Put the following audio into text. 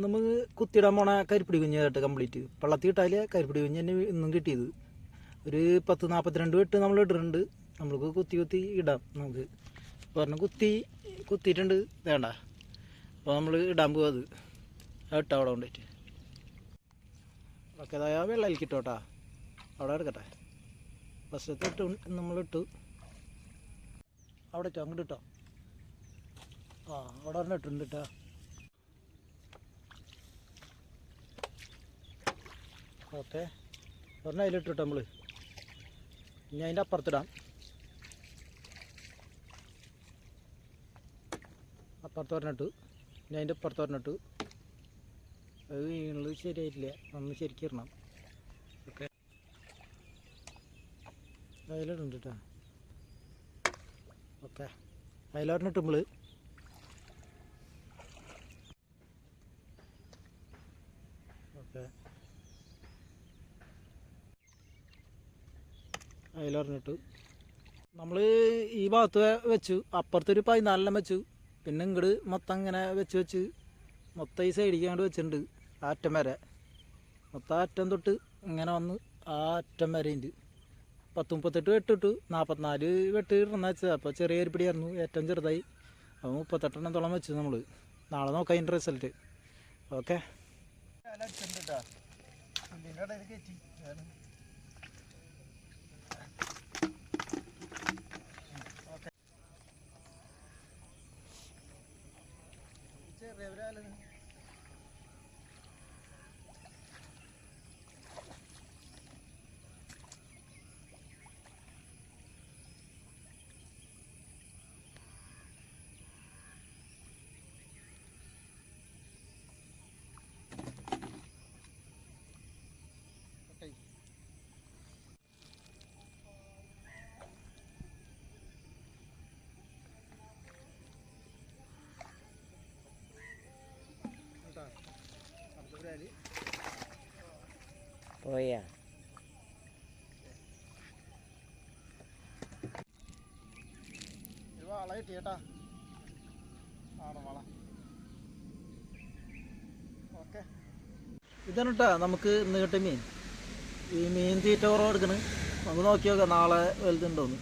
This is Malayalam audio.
നമുക്ക് കുത്തിയിടാൻ പോണ കരിപ്പിടി കുഞ്ഞ് കേട്ട് കംപ്ലീറ്റ് പള്ളത്തി ഇട്ടാൽ കരിപ്പിടി കുഞ്ഞ് തന്നെ ഇന്നും കിട്ടിയത്. ഒരു 10-42 വെട്ട് നമ്മൾ ഇട്ടിട്ടുണ്ട്. നമ്മൾക്ക് കുത്തി ഇടാം. നമുക്ക് പറഞ്ഞ് കുത്തിയിട്ടുണ്ട് വേണ്ട. അപ്പോൾ നമ്മൾ ഇടാൻ പോകും. അത് ഇട്ടാൽ അവിടെ കൊണ്ടിട്ട് ഓക്കെ. അതായത് വെള്ളയിലേക്ക് ഇട്ടോട്ടാ, അവിടെ എടുക്കട്ടെ. ഫസ്റ്റത്തെ ഇട്ട് നമ്മളിട്ടു. അവിടെ ഇട്ടോ, അങ്ങോട്ട് ഇട്ടോ. അവിടെ തന്നെ ഇട്ടുണ്ട് കേട്ടോ. ഓക്കെ, പറഞ്ഞാൽ അതിലിട്ടിട്ട് നമ്മൾ ഇനി അതിൻ്റെ അപ്പുറത്തിടാം. അപ്പുറത്ത് പറഞ്ഞിട്ട് ഇനി അതിൻ്റെ അപ്പുറത്ത് പറഞ്ഞിട്ട് അത് വീണത് ശരിയായിട്ടില്ല, ഒന്ന് ശരിക്കും ഇടണം. ഓക്കെ, അതിലിടുന്നുണ്ട് കേട്ടോ. ഓക്കെ, അതിലൊരെണ്ണിട്ട് നമ്മൾ ഓക്കെ അതിലറിഞ്ഞിട്ട് നമ്മൾ ഈ ഭാഗത്ത് വെച്ചു. അപ്പുറത്തൊരു 14 വെച്ചു. പിന്നെ ഇങ്ങോട്ട് മൊത്തം ഇങ്ങനെ വെച്ച് മൊത്തം ഈ സൈഡിലേക്ക് വെച്ചിട്ടുണ്ട്. ആ അറ്റം വരെ മൊത്തം അറ്റം തൊട്ട് ഇങ്ങനെ വന്ന് ആ അറ്റം വരെ ഉണ്ട്. 10-38 വെട്ടിട്ടു. 44 വെട്ട് ഇടണമെന്ന് വെച്ചത്. അപ്പോൾ ചെറിയ കരിപ്പിടിയായിരുന്നു, ഏറ്റവും ചെറുതായി. അപ്പോൾ 38 എണ്ണത്തോളം വെച്ചു നമ്മൾ. നാളെ നോക്കാം അതിൻ്റെ റിസൾട്ട്. ഓക്കെ, പോയാ വള കിട്ടിയേട്ടാ. വള ഓക്കെ. ഇതാണ് കേട്ടോ നമുക്ക് ഇന്ന് കിട്ടിയ മീൻ. ഈ മീൻ തീറ്റ കുറവ് എടുക്കണ്. നമുക്ക് നോക്കി നോക്കാം നാളെ വലുതുണ്ടോന്ന്.